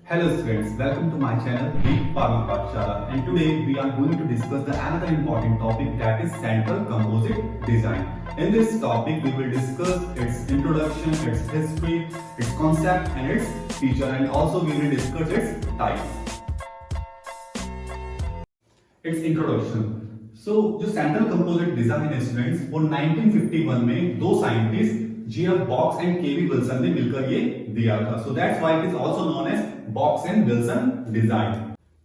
Hello students, welcome to my channel Deep Pharma Pathshala, and today we are going to discuss the another important topic, that is central composite design. In this topic we will discuss its introduction, its history, its concept and its feature, and also we will discuss its types. Its introduction. जो central composite design है students, वो 1951 में दो scientist G.F. Box and K V. Wilson ने मिलकर ये दिया था. So that's why it is also known as Box and Wilson design.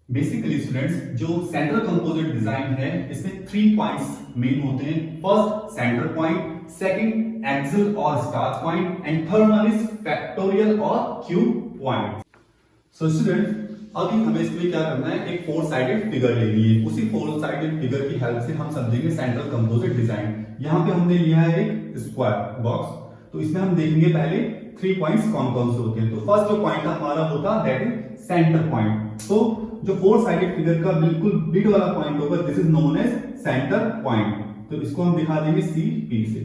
Basically students, जो सेंट्रल कंपोजिट डिजाइन है इसमें 3 पॉइंट्स मेन होते हैं. First centre point, second axial और start point, and third one is factorial और cube point. So students, अभी हमें इसमें क्या करना है, एक 4 साइडेड फिगर लेनी है. उसी 4 साइडेड फिगर की हेल्प से हम समझेंगे सेंट्रल कंपोजिट डिजाइन. यहाँ पे हमने लिया है एक स्क्वायर बॉक्स, तो इसमें हम देखेंगे पहले 3 पॉइंट्स कौन कौन से होते हैं. तो फर्स्ट जो पॉइंट हमारा होता है दैट इज सेंटर पॉइंट. तो जो 4 साइडेड फिगर का बिल्कुल बिग वाला पॉइंट होगा, this is known as centre point. तो इसको हम दिखा देंगे CP से.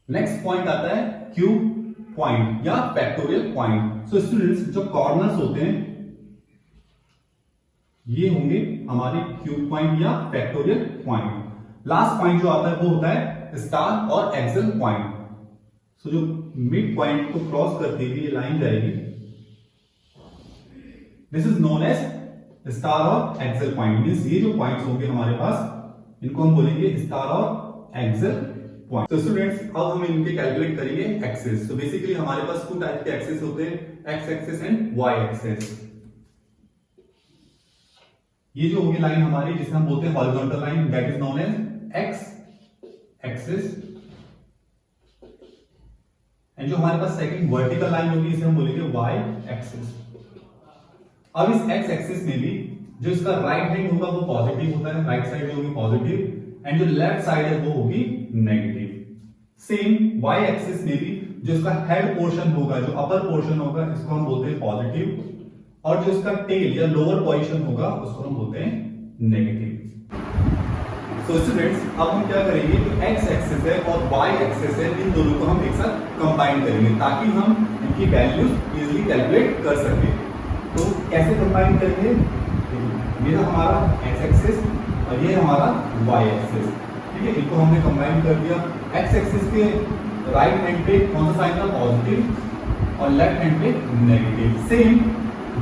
नेक्स्ट पॉइंट आता है क्यूब पॉइंट या फैक्टोरियल पॉइंट. सो स्टूडेंट्स, जो कॉर्नर्स होते हैं ये होंगे हमारे क्यूब पॉइंट या फैक्टोरियल पॉइंट. लास्ट पॉइंट जो आता है वो होता है स्टार और एक्सियल पॉइंट. सो जो मिड पॉइंट को क्रॉस करते हुए ये लाइन जाएगी, this is known as star और एक्सियल पॉइंट. मींस ये जो पॉइंट्स होंगे हमारे पास, इनको हम बोलेंगे स्टार और एक्सियल पॉइंट. तो स्टूडेंट्स, अब हम इनके कैलकुलेट करेंगे एक्सिस. तो बेसिकली हमारे पास 2 टाइप के एक्सिस होते हैं, X axis and Y axis. ये जो होगी लाइन हमारी, जिसे हम बोलते हैं horizontal line, that is known as X axis. And जो हमारे पास सेकंड वर्टिकल लाइन होगी, इसे हम बोलेंगे वाई एक्सिस. अब इस एक्स एक्सिस में भी जो इसका राइट हैंड होगा वो पॉजिटिव होता है, राइट साइड होगी पॉजिटिव, एंड जो लेफ्ट साइड है वो होगी नेगेटिव. सेम वाई एक्सिस में भी जो इसका हेड पोर्शन होगा, जो अपर पोर्शन होगा, इसको हम बोलते हैं पॉजिटिव, और जो इसका टेल या लोअर पोजीशन होगा उसको हम बोलते हैं नेगेटिव. तो स्टूडेंट्स, अब हम क्या करेंगे, जो एक्स एक्सिस है और वाई एक्सिस है, इन दोनों को हम एक साथ कंबाइन करेंगे ताकि हम इनकी वैल्यूज इजीली कैलकुलेट कर सकें. तो कैसे कंबाइन करेंगे, ये हमारा एक्स एक्सिस और ये हमारा वाई एक्सिस. ठीक है, इनको हमने कंबाइन कर दिया. एक्स एक्सिस के राइट हैंड पे कौन सा साइन था, पॉजिटिव, और लेफ्ट हैंड पे नेगेटिव. सेम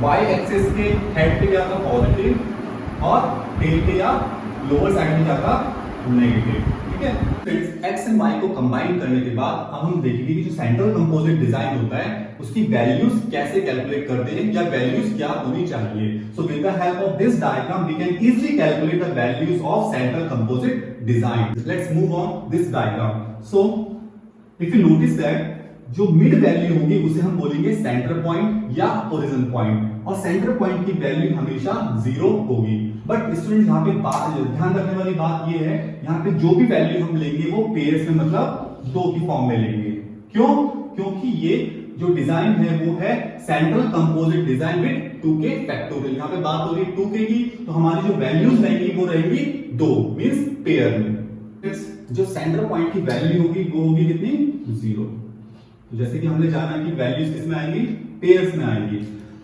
वाई एक्सिस के हेड पे क्या था, पॉजिटिव, और टेल पे या लोअर साइड में क्या था, नेगेटिव. ठीक है, फिर एक्स एंड वाई को कंबाइन करने के बाद अब हम देखेंगे कि जो सेंट्रल कंपोजिट डिजाइन होता है उसकी वैल्यूज कैसे कैलकुलेट करते हैं या वैल्यूज क्या होनी चाहिए. So with the help of this diagram we can easily calculate the values of central composite design. Let's move on this diagram. So if you notice that जो मिड वैल्यू होगी उसे हम बोलेंगे सेंटर पॉइंट या origin point, और centre point की value हमेशा 0 होगी. बट स्टूडेंट, यहाँ पे ध्यान रखने वाली बात ये है, यहाँ पे जो भी वैल्यू हम लेंगे वो पेयर्स में, मतलब 2 की फॉर्म में लेंगे. क्यों? क्योंकि ये जो डिजाइन है वो है central composite design with 2k factorial. यहाँ पे बात हो रही है 2k की, तो हमारी जो वैल्यूज रहेंगी वो रहेंगी 2, मींस पेयर में. जो सेंटर पॉइंट की वैल्यू होगी वो होगी कितनी, 0. तो जैसे कि हमने जाना कि वैल्यूज किस में आएंगी, पेयर्स में आएंगी.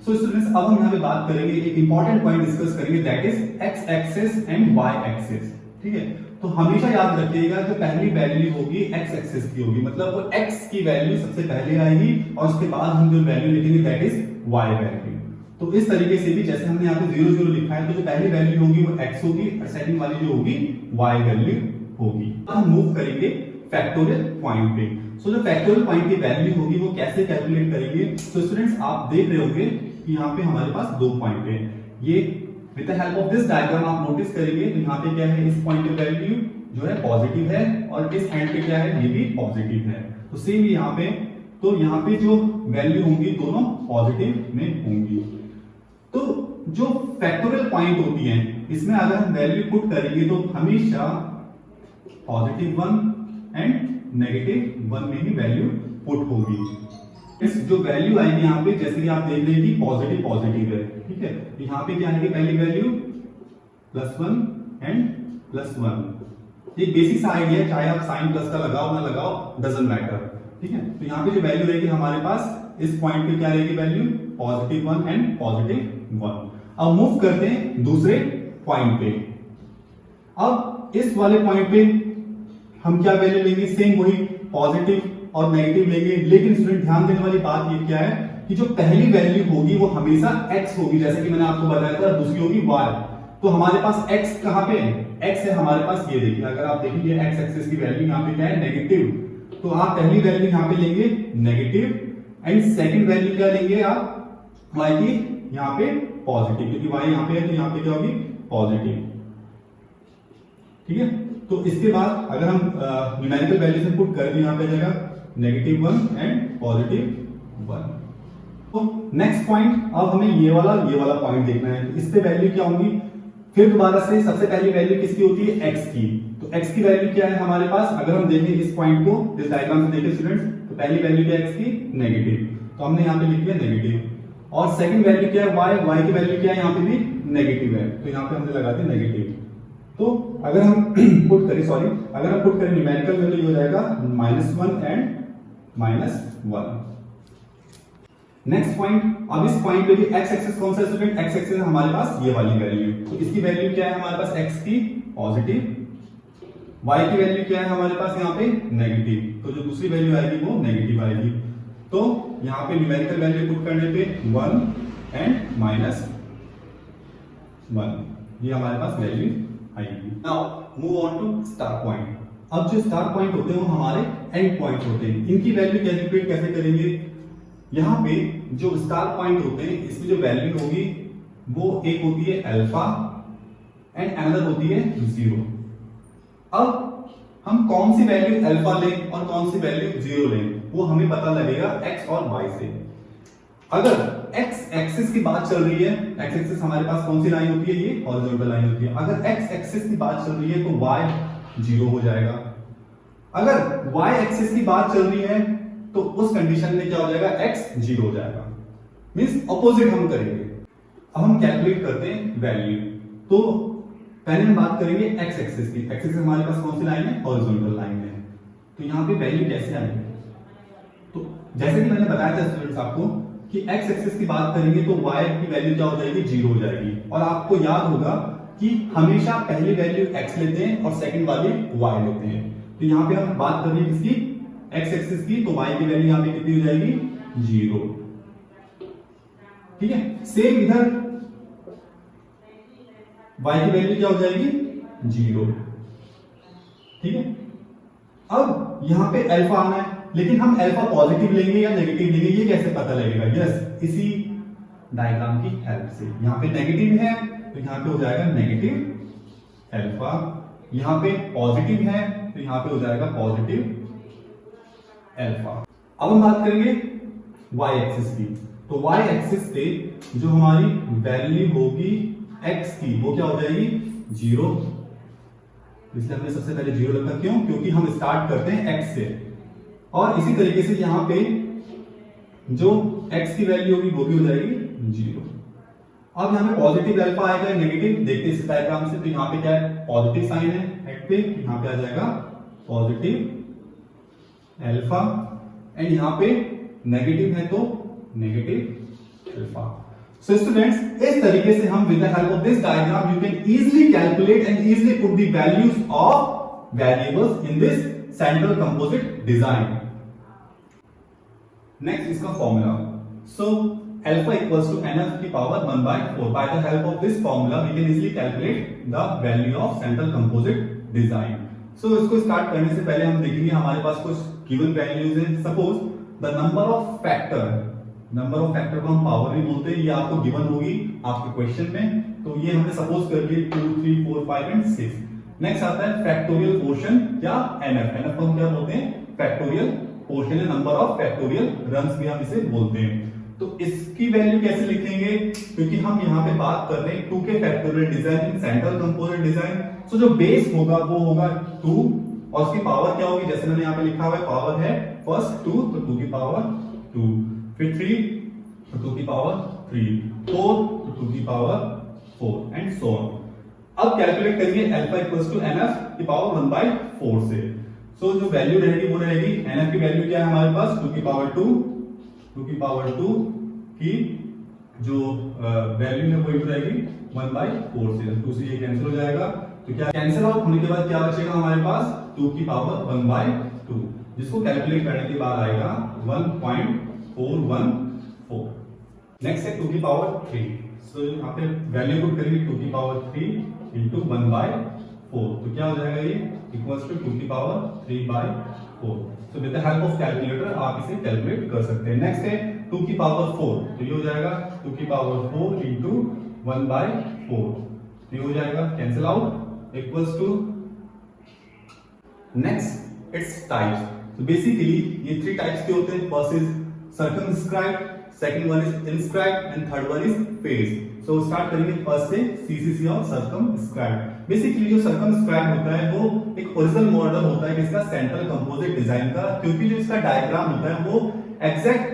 सो स्टूडेंट्स, अब हम यहाँ पे बात करेंगे, एक इंपॉर्टेंट पॉइंट डिस्कस करेंगे, that is X axis and Y axis. ठीक है, तो हमेशा याद रखिएगा जो पहली वैल्यू होगी एक्स एक्सिस की होगी, मतलब वो एक्स की वैल्यू सबसे पहले आएगी और उसके बाद हम जो वैल्यू लिखेंगे दैट इज वाई वैल्यू. तो इस तरीके से भी जैसे हमने यहाँ पे 0 0 लिखा है, तो जो पहली वैल्यू होगी वो एक्स होगी और सेकंड वाली जो होगी वाई वैल्यू होगी. हम मूव करेंगे फैक्टोरियल पॉइंट पे. सो जो फैक्टोरियल पॉइंट की वैल्यू होगी वो कैसे कैलकुलेट करेंगे. तो स्टूडेंट्स, आप देख रहे होंगे कि यहाँ पे हमारे पास 2 पॉइंट है. ये with the help of this diagram आप नोटिस करेंगे, तो यहाँ पे क्या है, इस पॉइंट की वैल्यू जो है पॉजिटिव है, और इस एंड पे क्या है, ये भी पॉजिटिव है. तो सेम यहाँ पे, तो यहाँ पे जो वैल्यू होंगी दोनों पॉजिटिव में होंगी. तो जो फैक्टोरियल पॉइंट होती है, इसमें अगर हम वैल्यू पुट करेंगे तो हमेशा +1 एंड -1 में ही वैल्यू पुट होगी. इस जो वैल्यू आएगी यहाँ पे, जैसे कि आप देख रहे हैं कि पॉजिटिव पॉजिटिव है. ठीक है, यहाँ पे क्या आएगी, पहली वैल्यू +1 एंड +1. ये बेसिक सा आइडिया है, चाहे आप साइन प्लस का लगाओ ना लगाओ, डजंट मैटर. ठीक है, तो यहाँ पे जो वैल्यू रहेगी हमारे पास, इस पॉइंट पे क्या रहेगी वैल्यू +1 एंड +1। अब मूव करते हैं दूसरे पॉइंट पे। अब इस वाले पॉइंट पे हम क्या वैल्यू लेंगे, सेम वही पॉजिटिव और नेगेटिव लेंगे, लेकिन स्टूडेंट ध्यान देने वाली बात ये क्या है कि जो पहली वैल्यू होगी वो हमेशा x होगी, जैसे कि मैंने आपको बताया था, दूसरी होगी y। तो हमारे पास x कहां पे है, x है हमारे पास, ये देखिए अगर आप देखिए x एक्सिस की वैल्यू यहां पे क्या है, नेगेटिव, तो आप पहली वैल्यू यहां पे लेंगे नेगेटिव एंड सेकंड वैल्यू क्या लेंगे आप y की यहां पे पॉजिटिव, क्योंकि y यहां पे है तो यहां पे क्या होगी पॉजिटिव। ठीक है, तो इसके बाद अगर हम न्यूमेरिकल वैल्यू से पुट करें, यहां पे जाएगा -1 एंड +1। तो नेक्स्ट पॉइंट, अब हमें ये वाला पॉइंट देखना है, तो इस पे वैल्यू क्या होगी, फिर दोबारा से सबसे पहली वैल्यू किसकी होती है, x की। तो x की वैल्यू क्या है हमारे पास, अगर हम देखें इस पॉइंट को, इस डायग्राम से देखें स्टूडेंट्स, तो पहली वैल्यू क्या है x की, नेगेटिव, तो हमने यहाँ पे लिख दिया नेगेटिव। और सेकंड वैल्यू क्या है y की वैल्यू क्या है, यहाँ पे भी नेगेटिव है, तो यहाँ पे हमने लगा दिया नेगेटिव। तो अगर हम पुट करें न्यूमेरिकल वैल्यू हो जाएगा -1 एंड -1। नेक्स्ट पॉइंट, अब इस पॉइंट पे भी x एक्सिस कौन सा स्टूडेंट, x एक्सिस हमारे पास ये वाली वैल्यू, तो इसकी वैल्यू क्या है हमारे पास, x की पॉजिटिव, y की वैल्यू क्या है हमारे पास यहाँ पे नेगेटिव, तो जो दूसरी वैल्यू आएगी वो नेगेटिव आएगी। तो यहाँ पे न्यूमेरिकल वैल्यू पुट करने पे 1 एंड -1, ये हमारे पास वैल्यू आएगी। Now move on to star point. अब जो स्टार पॉइंट होते हैं वो हमारे एंड पॉइंट होते हैं, इनकी वैल्यू कैलकुलेट कैसे करेंगे, यहाँ पे जो स्टार पॉइंट होते हैं इसकी जो वैल्यू होगी वो एक होती है अल्फा एंड अनदर होती है 0। अब हम कौन सी वैल्यू अल्फा लें और कौन सी वैल्यू 0 लें वो हमें पता लगेगा x और y से। अगर x एक्सिस की बात चल रही है, x एक्सिस हमारे पास कौन सी लाइन होती है, ये हॉरिजॉन्टल लाइन होती है, अगर x एक्सिस की बात चल रही है तो y 0 हो जाएगा। अगर y एक्सिस की बात चल रही है तो उस कंडीशन में क्या हो जाएगा, x 0 हो जाएगा, मींस ऑपोजिट हम करेंगे। अब हम कैलकुलेट करते हैं वैल्यू। तो पहले हम बात करेंगे x एक्सिस की, एक्सिस हमारे पास कौन सी लाइन है, हॉरिजॉन्टल लाइन है, तो यहाँ पे वैल्यू कैसे आएगी, तो जैसे कि मैंने बताया था स्टूडेंट्स आपको कि x एक्सिस की बात करेंगे तो y की वैल्यू क्या हो जाएगी, 0 हो जाएगी। और आपको याद होगा कि हमेशा पहली वैल्यू x लेते हैं और सेकंड वाली y लेते हैं, तो यहाँ पे हम बात कर रहे हैं किसकी, x एक्सिस की, तो y की वैल्यू यहाँ पे कितनी हो जाएगी, 0। ठीक है, सेम इधर y की वैल्यू क्या हो जाएगी, 0। ठीक है, अब यहां पे अल्फा आना है, लेकिन हम अल्फा पॉजिटिव लेंगे या नेगेटिव लेंगे ये कैसे पता लगेगा, यस इसी डायग्राम की हेल्प से। यहां पे नेगेटिव है तो यहां पे हो जाएगा नेगेटिव अल्फा, यहां पे पॉजिटिव है तो यहां पे हो जाएगा पॉजिटिव अल्फा। अब हम बात करेंगे y एक्सिस की, तो y एक्सिस पे जो हमारी वैल्यू होगी x की वो क्या हो जाएगी, 0, इसलिए हमने सबसे पहले 0 रखा, क्यों, क्योंकि हम स्टार्ट करते हैं x से। और इसी तरीके से यहां पे जो x की वैल्यू होगी वो भी हो जाएगी 0। अब यहां पे पॉजिटिव अल्फा आएगा, नेगेटिव, देखते हैं इस डायग्राम से, तो यहां पे क्या है, पॉजिटिव साइन है हेड पे, यहां पे आ जाएगा पॉजिटिव अल्फा एंड यहां पे नेगेटिव है तो नेगेटिव अल्फा। So students, इस तरीके से हम with the help of this diagram you can easily calculate and easily put the values of variables in this central composite design. Next इसका formula. So alpha equals to nf की power 1/4. By the help of this formula we can easily calculate the value of central composite design. So इसको start करने से पहले हम देखेंगे हमारे पास कुछ given values हैं. Suppose the number of factor को हम पावर भी बोलते हैं, ये आपको गिवन होगी आपके क्वेश्चन में, तो ये हमने सपोज कर लिए 2, 3, 4, 5 एंड 6। नेक्स्ट आता है फैक्टोरियल पोर्शन या एनएफ को हम क्या बोलते हैं, फैक्टोरियल पोर्शन है, नंबर ऑफ फैक्टोरियल रन्स भी हम इसे बोलते हैं। तो इसकी वैल्यू कैसे लिखेंगे, क्योंकि हम यहाँ पे बात कर रहे हैं 2 के factorial design in central composite design, so जो बेस होगा वो होगा 2 और उसकी पावर क्या होगी, जैसे मैंने यहाँ पे लिखा हुआ है पावर है फर्स्ट 2 तो 2 की पावर 2, फिर 3 तो 2 की पावर 3, 4 तो 2 की पावर 4 एंड सो ऑन। अब कैलकुलेट करिए अल्फा इक्वल्स टू एनएफ की पावर 1/4 से। सो जो वैल्यू रहेगी वो रहेगी, एनएफ की वैल्यू क्या है हमारे पास 2 की पावर 2 की जो वैल्यू है वो इनटू जाएगी 1/4 से, 2 से ये कैंसिल हो जाएगा। तो क्या कैंसिल आउट होने के बाद क्या बचेगा हमारे पास 2 की पावर 1/2, जिसको कैलकुलेट करने के बाद आएगा 1.414। नेक्स्ट है 2 की पावर 3। सो यहाँ पे वैल्यू पुट करेंगे 2 की पावर 3 इंटू 1/4, तो क्या हो जाएगा ये इक्वल्स टू 2 की power 3/4। So with the help of calculator आप इसे कैलकुलेट कर सकते हैं। नेक्स्ट है 2 की पावर 4, तो ये हो जाएगा 2 की पावर 4 इंटू 1/4, तो ये हो जाएगा cancel out equals to. Next it's types. तो बेसिकली ये 3 टाइप्स के होते हैं। First is circumscribed, second one is inscribed and third one is face. So start करेंगे फर्स्ट से सीसीसी और सर्कमस्क्राइब्ड। बेसिकली जो सर्कमस्क्राइब्ड होता है वो एक ओरिजिनल मॉडल होता है इसका सेंट्रल कंपोजिट डिजाइन का, क्योंकि जो इसका डायग्राम होता है वो एग्जैक्ट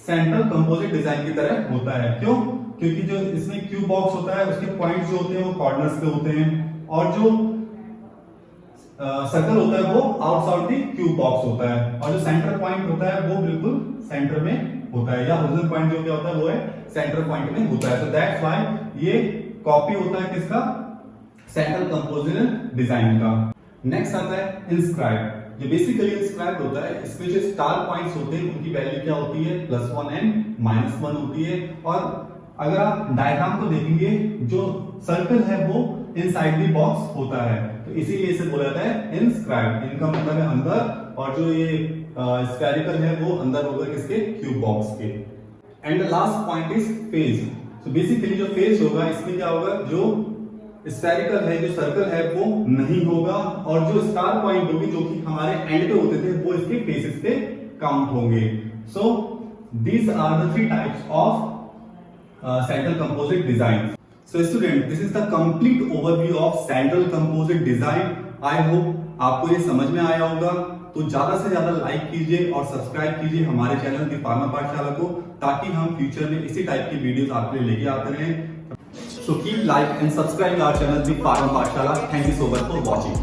सेंट्रल कंपोजिट डिजाइन की तरह होता है। क्यों? क्योंकि जो इसमें क्यूब बॉक्स होता है उसके पॉइंट्स जो होते हैं वो कॉर्नर्स पे होते हैं, और जो सर्कल होता है वो आउटसाइड द क्यूब बॉक्स होता है, और जो सेंटर पॉइंट होता है वो बिल्कुल सेंटर में होता है, या ओरिजिनल पॉइंट जो क्या होता है वो है सेंटर पॉइंट में होता है। सो दैट्स व्हाई ये कॉपी होता है किसका, सेंट्रल कंपोजिट डिजाइन का। नेक्स्ट आता है इंस्क्राइब। जो बेसिकली इंस्क्राइब होता है इसमें जो स्टार पॉइंट्स होते हैं उनकी वैल्यू क्या होती है +1 एंड -1 होती है। और अगर आप डायग्राम को देखेंगे जो सर्कल है वो इनसाइड द बॉक्स होता है, तो इसीलिए इसे बोला जाता है इंस्क्राइब। इनका मतलब है अंदर, और जो ये स्फेरिकल है वो अंदर होगा किसके, क्यूब बॉक्स के। And the last point is face. So basically जो फेज होगा इसमें क्या होगा, जो स्फेरिकल है जो सर्कल है वो नहीं होगा, और जो स्टार पॉइंट होगी जो कि हमारे एंड पे होते थे वो इसके फेसेस पे काउंट होंगे। So these are the 3 types of central composite design. So student, this is the complete overview of central composite design. I hope आपको ये समझ में आया होगा। तो ज्यादा से ज्यादा लाइक कीजिए और सब्सक्राइब कीजिए हमारे चैनल दी फार्मा पाठशाला को, ताकि हम फ्यूचर में इसी टाइप की वीडियोस आपके लिए लेके आते रहें। So keep like and subscribe our channel the pharma पाठशाला। Thank you so much for watching.